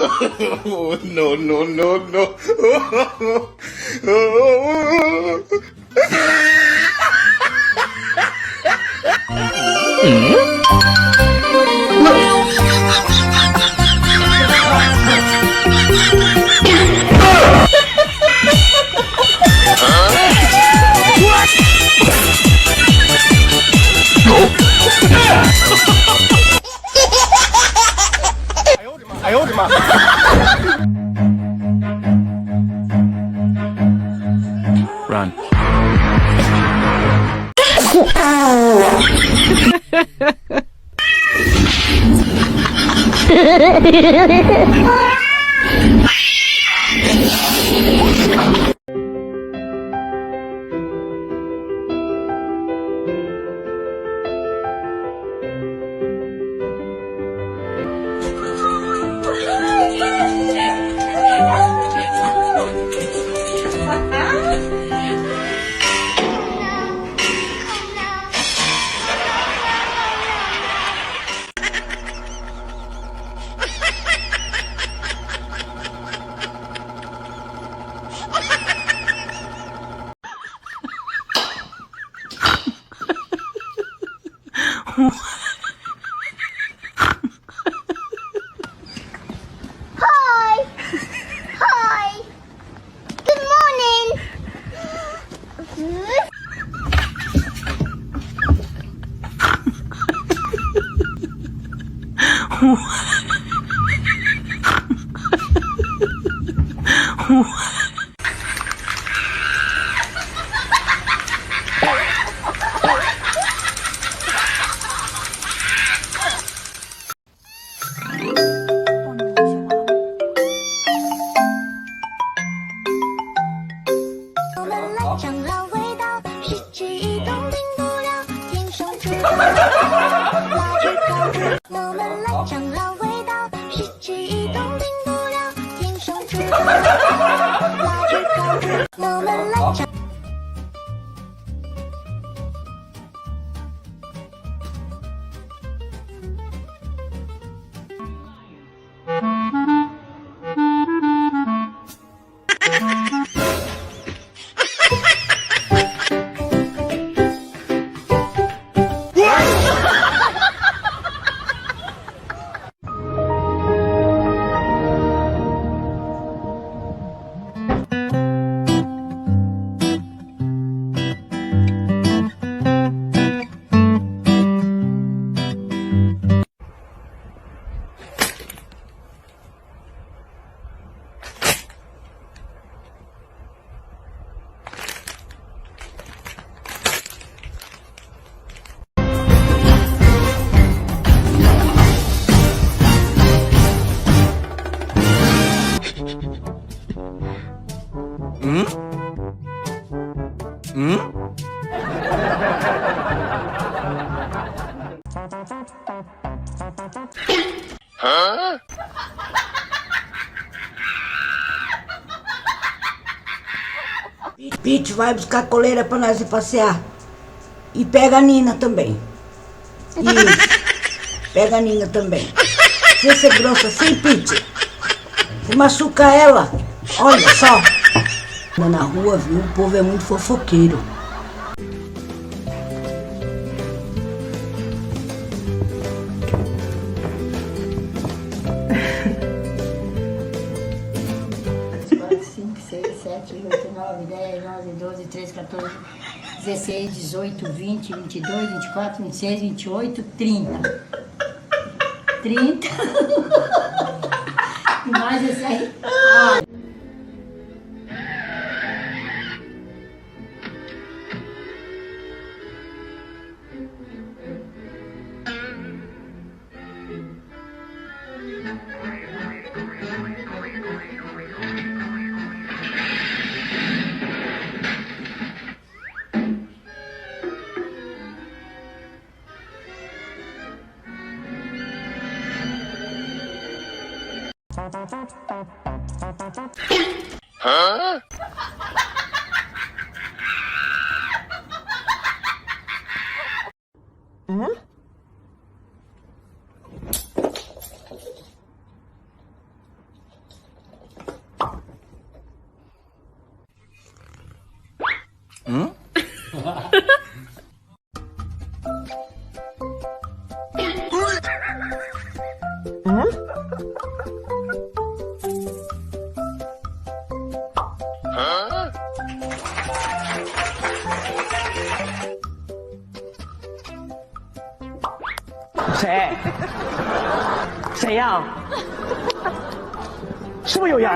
Oh, no, no, no, no. Run. Hi! Hi! Good morning! Pete vai buscar coleira pra nós ir passear. E pega a Nina também. Isso. Pega a Nina também. Você ser grossa assim, Pete? Você machuca ela. Olha só. Na rua, viu? O povo é muito fofoqueiro. Cinco, 6, 7, 8, 9, 10, 11, 12, 13, 14, 16, 18, 20, 22, 24, 26, 28, 30. 30. E mais esse aí. Ah. Hã? 谁呀？是不是有人？